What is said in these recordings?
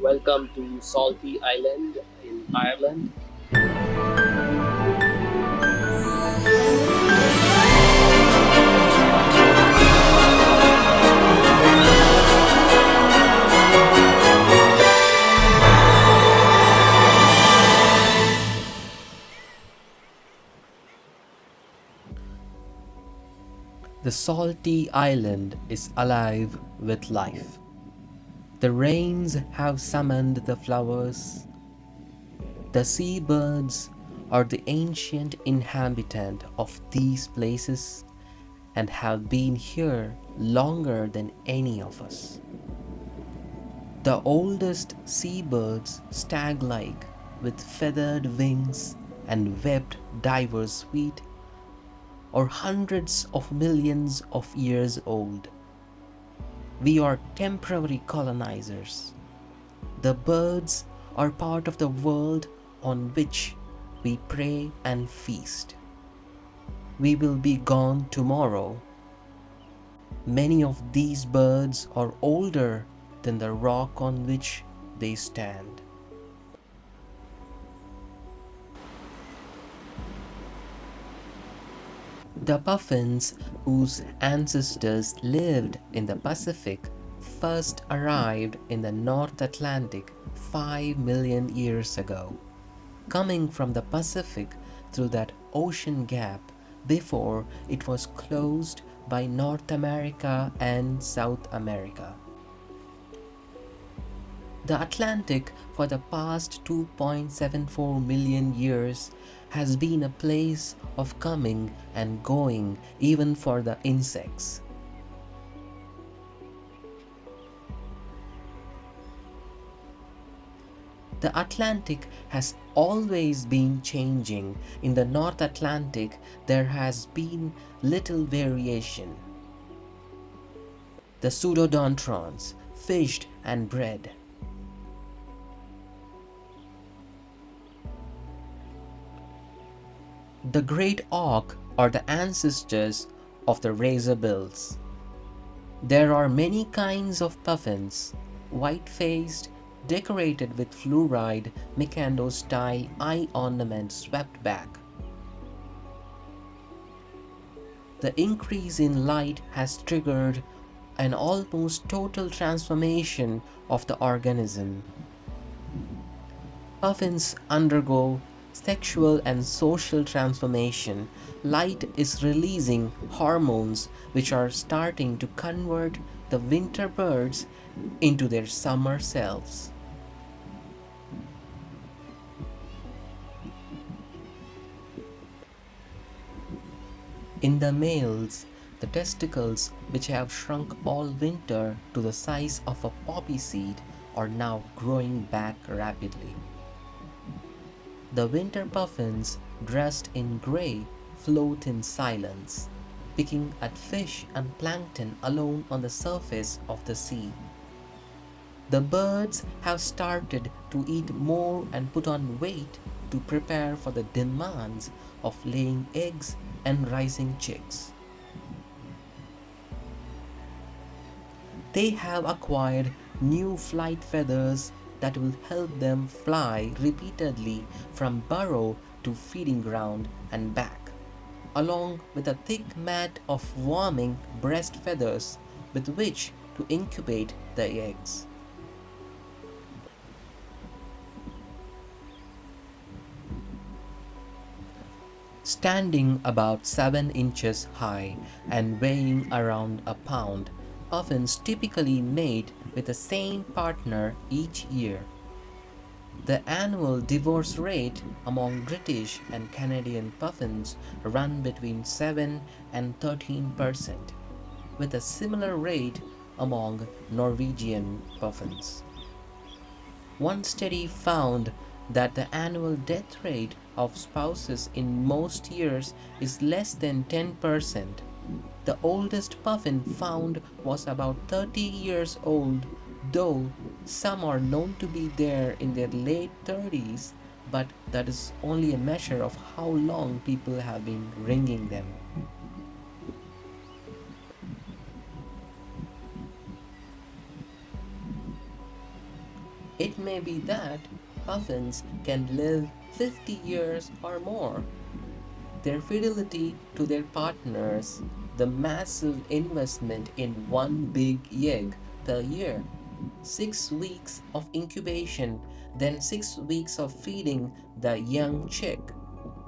Welcome to Saltee Island in Ireland. The salty island is alive with life. The rains have summoned the flowers. The seabirds are the ancient inhabitant of these places and have been here longer than any of us. The oldest seabirds, stag-like, with feathered wings and webbed divers' feet, are hundreds of millions of years old. We are temporary colonizers. The birds are part of the world on which we prey and feast. We will be gone tomorrow. Many of these birds are older than the rock on which they stand. The puffins, whose ancestors lived in the Pacific, first arrived in the North Atlantic 5 million years ago, coming from the Pacific through that ocean gap before it was closed by North America and South America. The Atlantic for the past 2.74 million years has been a place of coming and going even for the insects. The Atlantic has always been changing. In the North Atlantic, there has been little variation. The pseudodontrons fished and bred. The great auk are the ancestors of the razorbills. There are many kinds of puffins, white-faced, decorated with fluoride Mikado-style eye ornaments swept back. The increase in light has triggered an almost total transformation of the organism. Puffins undergo sexual and social transformation. Light is releasing hormones which are starting to convert the winter birds into their summer selves. In the males, the testicles, which have shrunk all winter to the size of a poppy seed, are now growing back rapidly. The winter puffins, dressed in grey, float in silence, picking at fish and plankton alone on the surface of the sea. The birds have started to eat more and put on weight to prepare for the demands of laying eggs and raising chicks. They have acquired new flight feathers that will help them fly repeatedly from burrow to feeding ground and back, along with a thick mat of warming breast feathers with which to incubate the eggs. Standing about 7 inches high and weighing around a pound, puffins typically mate with the same partner each year. The annual divorce rate among British and Canadian puffins run between 7 and 13%, with a similar rate among Norwegian puffins. One study found that the annual death rate of spouses in most years is less than 10%. The oldest puffin found was about 30 years old, though some are known to be there in their late 30s, but that is only a measure of how long people have been ringing them. It may be that puffins can live 50 years or more. Their fidelity to their partners, the massive investment in one big egg per year, 6 weeks of incubation, then 6 weeks of feeding the young chick,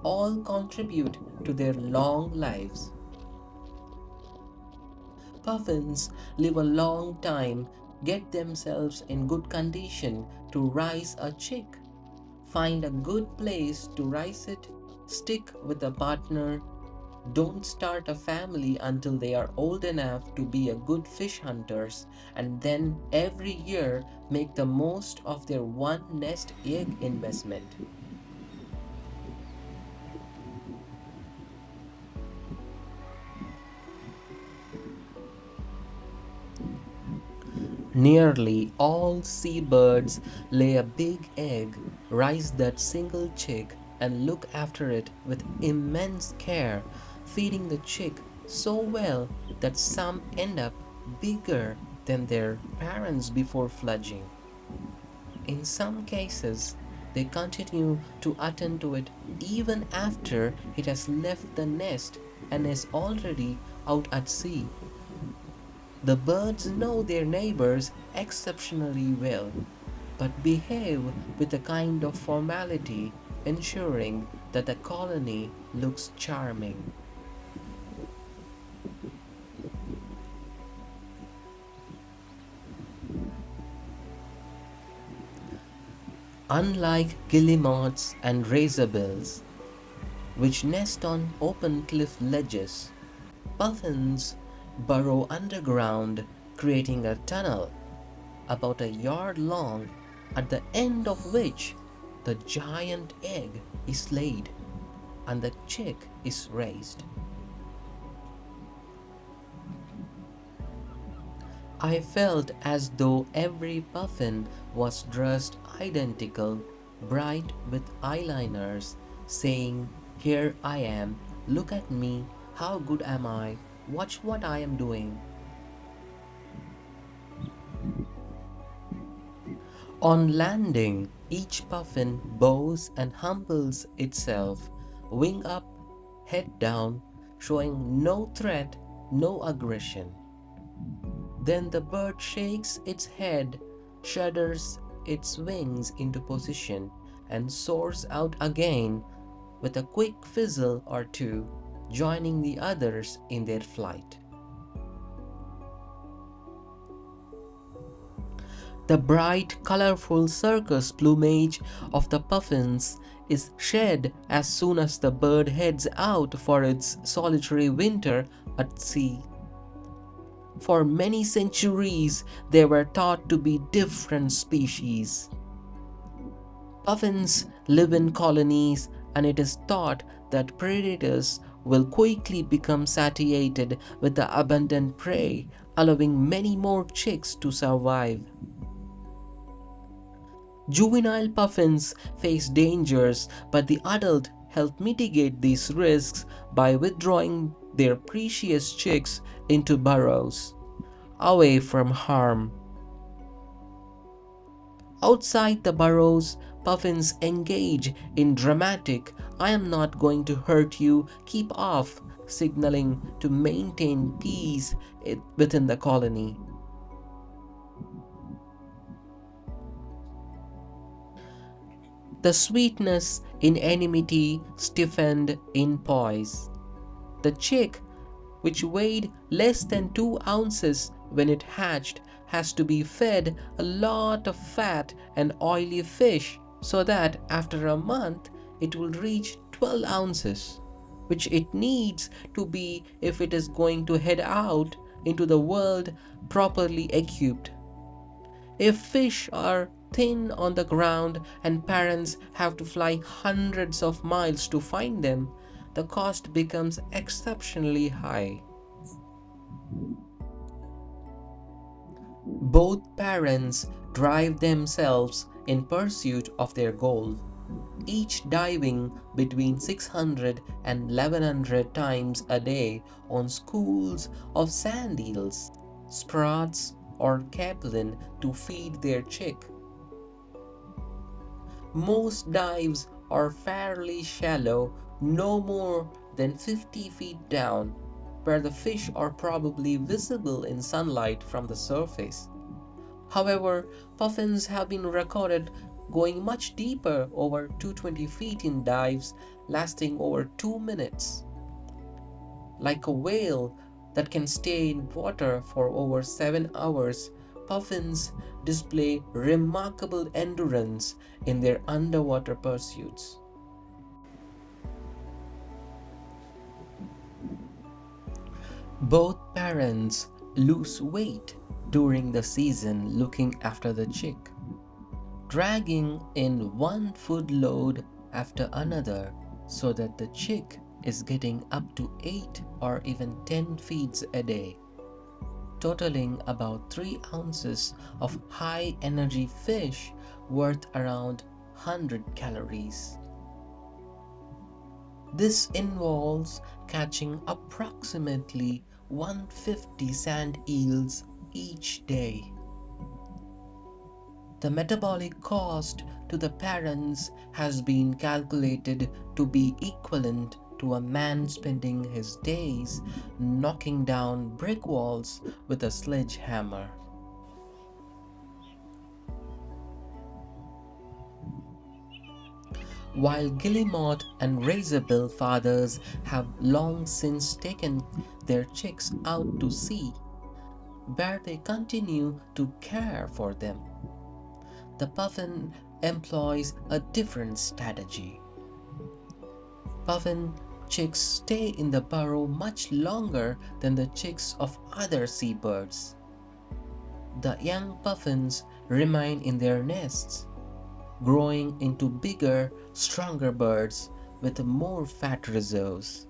all contribute to their long lives. Puffins live a long time, get themselves in good condition to raise a chick, find a good place to raise it, stick with a partner, don't start a family until they are old enough to be a good fish hunters, and then every year make the most of their one nest egg investment. Nearly all seabirds lay a big egg, raise that single chick, and look after it with immense care, feeding the chick so well that some end up bigger than their parents before fledging. In some cases, they continue to attend to it even after it has left the nest and is already out at sea. The birds know their neighbors exceptionally well, but behave with a kind of formality, ensuring that the colony looks charming. Unlike guillemots and razorbills, which nest on open cliff ledges, puffins burrow underground, creating a tunnel about a yard long, at the end of which the giant egg is laid and the chick is raised. I felt as though every puffin was dressed identical, bright with eyeliners, saying, "Here I am, look at me, how good am I, watch what I am doing." On landing, each puffin bows and humbles itself, wing up, head down, showing no threat, no aggression. Then the bird shakes its head, shudders its wings into position, and soars out again with a quick fizzle or two, joining the others in their flight. The bright, colorful circus plumage of the puffins is shed as soon as the bird heads out for its solitary winter at sea. For many centuries, they were thought to be different species. Puffins live in colonies, and it is thought that predators will quickly become satiated with the abundant prey, allowing many more chicks to survive. Juvenile puffins face dangers, but the adult help mitigate these risks by withdrawing their precious chicks into burrows, away from harm. Outside the burrows, puffins engage in dramatic "I am not going to hurt you, keep off" signaling to maintain peace within the colony. The sweetness in enmity stiffened in poise. The chick, which weighed less than 2 ounces when it hatched, has to be fed a lot of fat and oily fish so that after a month it will reach 12 ounces, which it needs to be if it is going to head out into the world properly equipped. If fish are thin on the ground and parents have to fly hundreds of miles to find them, the cost becomes exceptionally high. Both parents drive themselves in pursuit of their goal, each diving between 600 and 1100 times a day on schools of sand eels, sprats, or capelin to feed their chick. Most dives are fairly shallow, no more than 50 feet down, where the fish are probably visible in sunlight from the surface. However, puffins have been recorded going much deeper, over 220 feet, in dives lasting over 2 minutes. Like a whale that can stay in water for over 7 hours, puffins display remarkable endurance in their underwater pursuits. Both parents lose weight during the season looking after the chick, dragging in one food load after another so that the chick is getting up to 8 or even 10 feeds a day, totaling about 3 ounces of high energy fish worth around 100 calories. This involves catching approximately 150 sand eels each day. The metabolic cost to the parents has been calculated to be equivalent to a man spending his days knocking down brick walls with a sledgehammer. While guillemot and razorbill fathers have long since taken their chicks out to sea, where they continue to care for them, the puffin employs a different strategy. Puffin chicks stay in the burrow much longer than the chicks of other seabirds. The young puffins remain in their nests, growing into bigger, stronger birds with more fat reserves.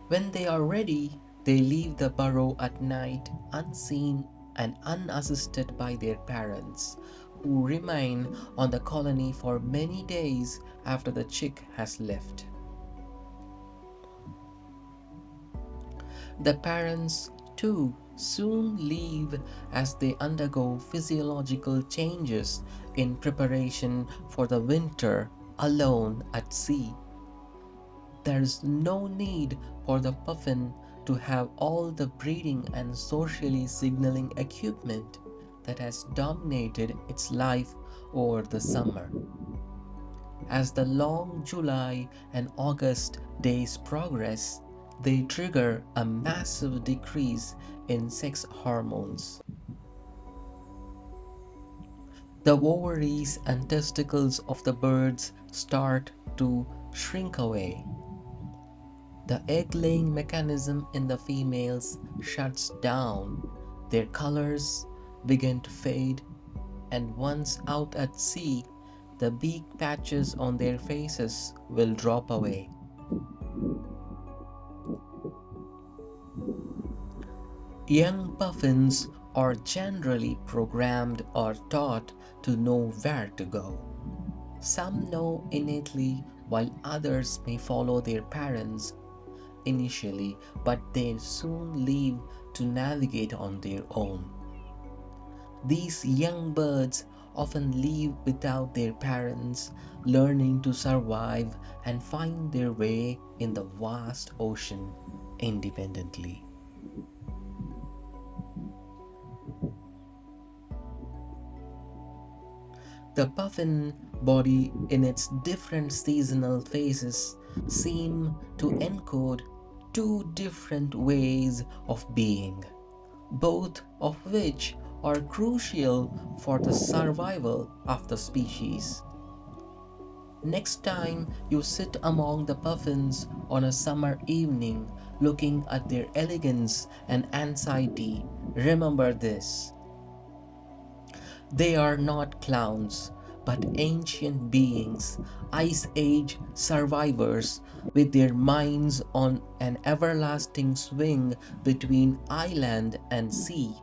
When they are ready, they leave the burrow at night unseen and unassisted by their parents, who remain on the colony for many days after the chick has left. The parents, too, soon leave as they undergo physiological changes in preparation for the winter alone at sea. There is no need for the puffin to have all the breeding and socially signaling equipment that has dominated its life over the summer. As the long July and August days progress, they trigger a massive decrease in sex hormones. The ovaries and testicles of the birds start to shrink away. The egg-laying mechanism in the females shuts down, their colors begin to fade, and once out at sea, the beak patches on their faces will drop away. Young puffins are generally programmed or taught to know where to go. Some know innately, while others may follow their parents initially, but they soon leave to navigate on their own. These young birds often leave without their parents, learning to survive and find their way in the vast ocean independently. The puffin body, in its different seasonal phases, seem to encode two different ways of being, both of which are crucial for the survival of the species. Next time you sit among the puffins on a summer evening looking at their elegance and anxiety, remember this: they are not clowns, but ancient beings, Ice Age survivors with their minds on an everlasting swing between island and sea,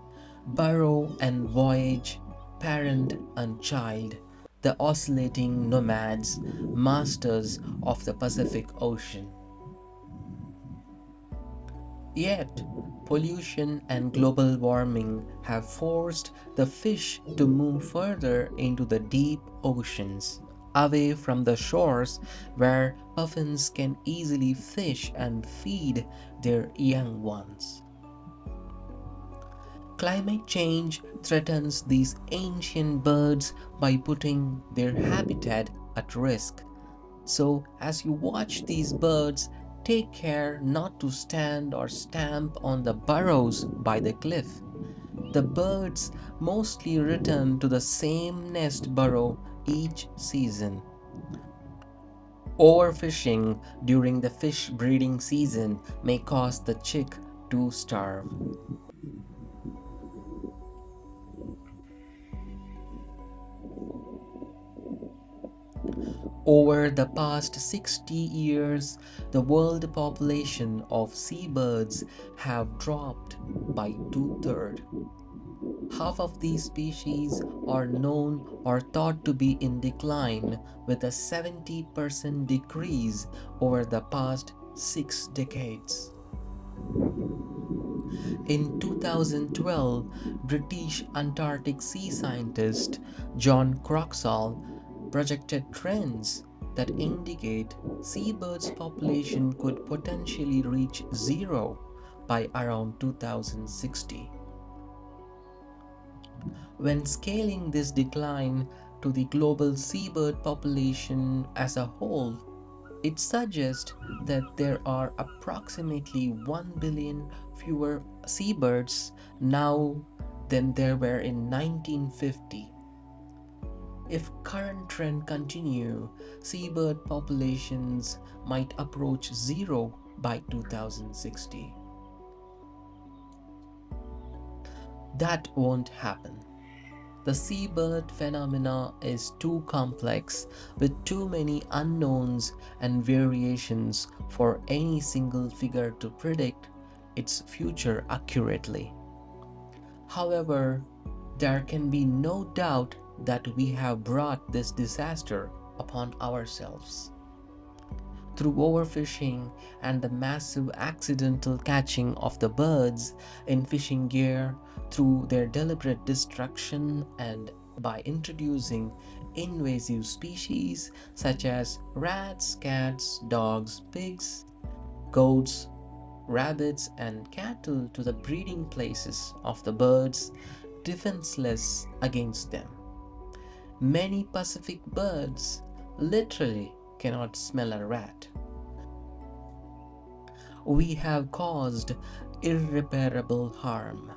burrow and voyage, parent and child, the oscillating nomads, masters of the Pacific Ocean. Yet, pollution and global warming have forced the fish to move further into the deep oceans, away from the shores where puffins can easily fish and feed their young ones. Climate change threatens these ancient birds by putting their habitat at risk. So, as you watch these birds, take care not to stand or stamp on the burrows by the cliff. The birds mostly return to the same nest burrow each season. Overfishing during the fish breeding season may cause the chick to starve. Over the past 60 years, the world population of seabirds have dropped by two-thirds. Half of these species are known or thought to be in decline, with a 70% decrease over the past 6 decades. In 2012, British Antarctic sea scientist John Croxall projected trends that indicate seabirds' population could potentially reach zero by around 2060. When scaling this decline to the global seabird population as a whole, it suggests that there are approximately 1 billion fewer seabirds now than there were in 1950. If current trend continue, seabird populations might approach zero by 2060. That won't happen. The seabird phenomena is too complex, with too many unknowns and variations for any single figure to predict its future accurately. However, there can be no doubt that we have brought this disaster upon ourselves. Through overfishing and the massive accidental catching of the birds in fishing gear, through their deliberate destruction, and by introducing invasive species such as rats, cats, dogs, pigs, goats, rabbits, and cattle to the breeding places of the birds, defenseless against them. Many Pacific birds literally cannot smell a rat. We have caused irreparable harm.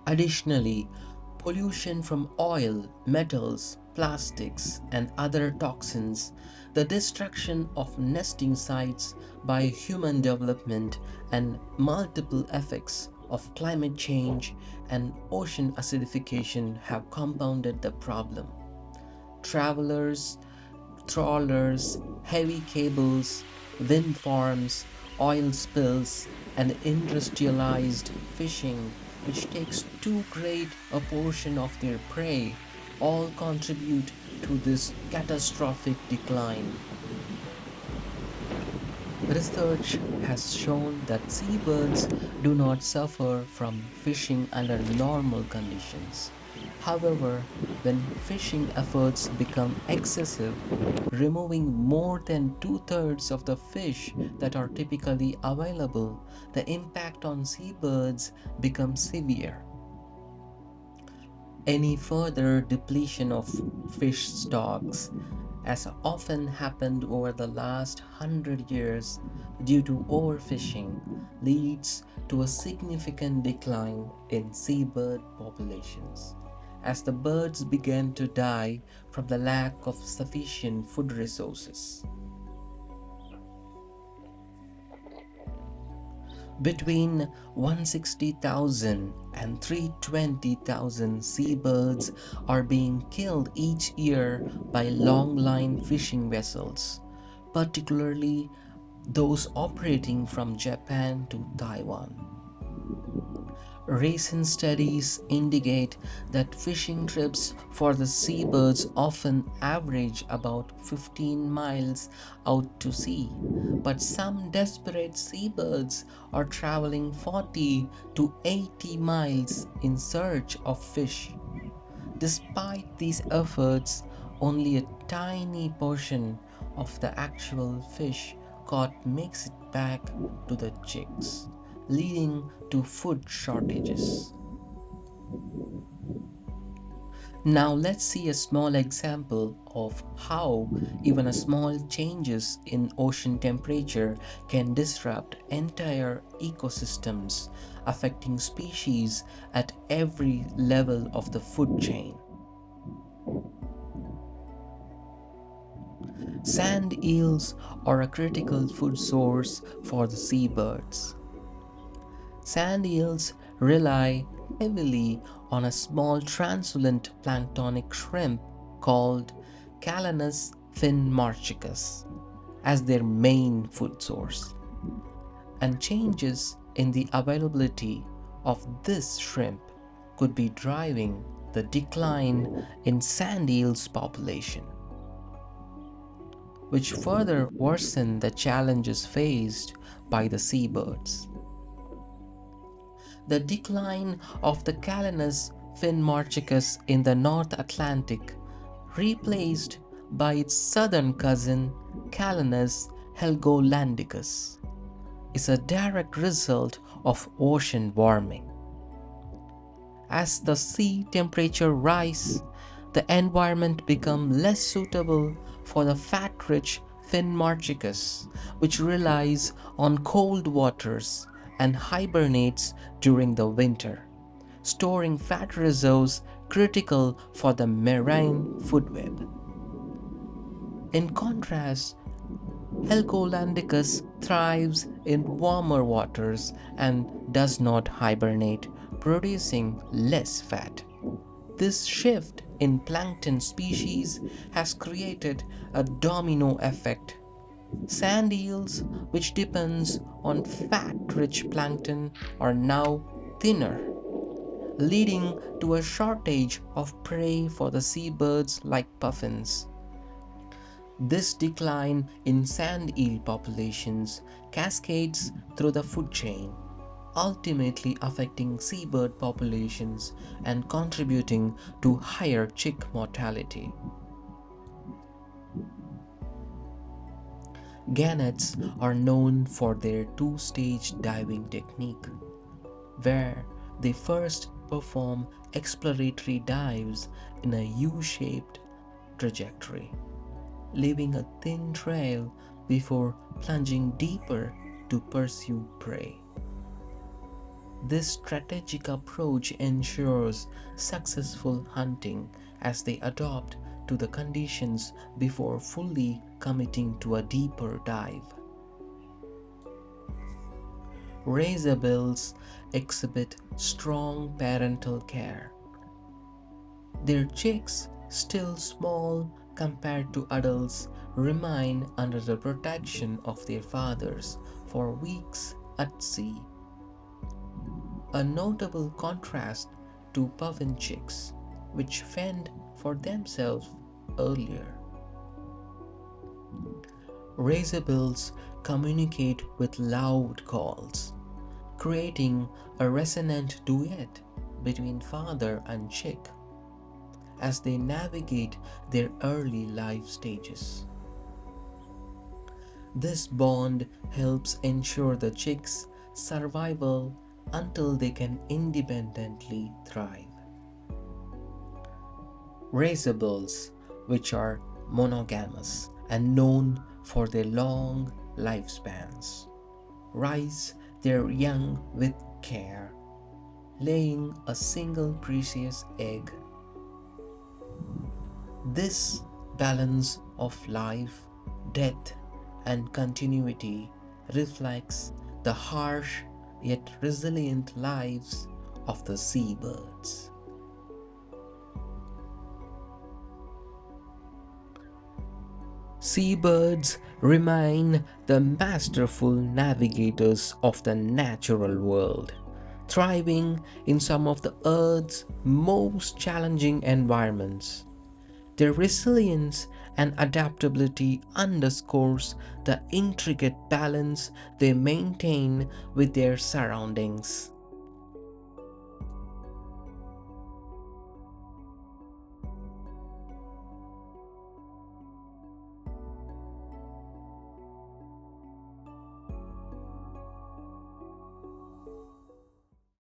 Additionally, pollution from oil, metals, plastics, and other toxins, the destruction of nesting sites by human development, and multiple effects of climate change and ocean acidification have compounded the problem. Travelers, trawlers, heavy cables, wind farms, oil spills, and industrialized fishing, which takes too great a portion of their prey, all contribute to this catastrophic decline. Research has shown that seabirds do not suffer from fishing under normal conditions. However, when fishing efforts become excessive, removing more than two-thirds of the fish that are typically available, the impact on seabirds becomes severe. Any further depletion of fish stocks, as often happened over the last 100 years due to overfishing, leads to a significant decline in seabird populations, as the birds began to die from the lack of sufficient food resources. Between 160,000 and 320,000 seabirds are being killed each year by long-line fishing vessels, particularly those operating from Japan to Taiwan. Recent studies indicate that fishing trips for the seabirds often average about 15 miles out to sea, but some desperate seabirds are traveling 40 to 80 miles in search of fish. Despite these efforts, only a tiny portion of the actual fish caught makes it back to the chicks, leading to food shortages. Now let's see a small example of how even a small changes in ocean temperature can disrupt entire ecosystems, affecting species at every level of the food chain. Sand eels are a critical food source for the seabirds. Sand eels rely heavily on a small translucent planktonic shrimp called Calanus finmarchicus as their main food source, and changes in the availability of this shrimp could be driving the decline in sand eels population, which further worsen the challenges faced by the seabirds. The decline of the Calanus finmarchicus in the North Atlantic, replaced by its southern cousin Calanus helgolandicus, is a direct result of ocean warming. As the sea temperature rises, the environment becomes less suitable for the fat-rich finmarchicus, which relies on cold waters and hibernates during the winter, storing fat reserves critical for the marine food web. In contrast, Helgolandicus thrives in warmer waters and does not hibernate, producing less fat. This shift in plankton species has created a domino effect. Sand eels, which depends on fat-rich plankton, are now thinner, leading to a shortage of prey for the seabirds like puffins. This decline in sand eel populations cascades through the food chain, ultimately affecting seabird populations and contributing to higher chick mortality. Gannets are known for their two-stage diving technique, where they first perform exploratory dives in a U-shaped trajectory, leaving a thin trail before plunging deeper to pursue prey. This strategic approach ensures successful hunting as they adapt to the conditions before fully committing to a deeper dive. Razorbills exhibit strong parental care. Their chicks, still small compared to adults, remain under the protection of their fathers for weeks at sea. A notable contrast to puffin chicks, which fend for themselves earlier. Razorbills communicate with loud calls, creating a resonant duet between father and chick as they navigate their early life stages. This bond helps ensure the chicks' survival until they can independently thrive. Razorbills, which are monogamous and known for their long lifespans, raise their young with care, laying a single precious egg. This balance of life, death, and continuity reflects the harsh yet resilient lives of the seabirds. Seabirds remain the masterful navigators of the natural world, thriving in some of the Earth's most challenging environments. Their resilience and adaptability underscores the intricate balance they maintain with their surroundings.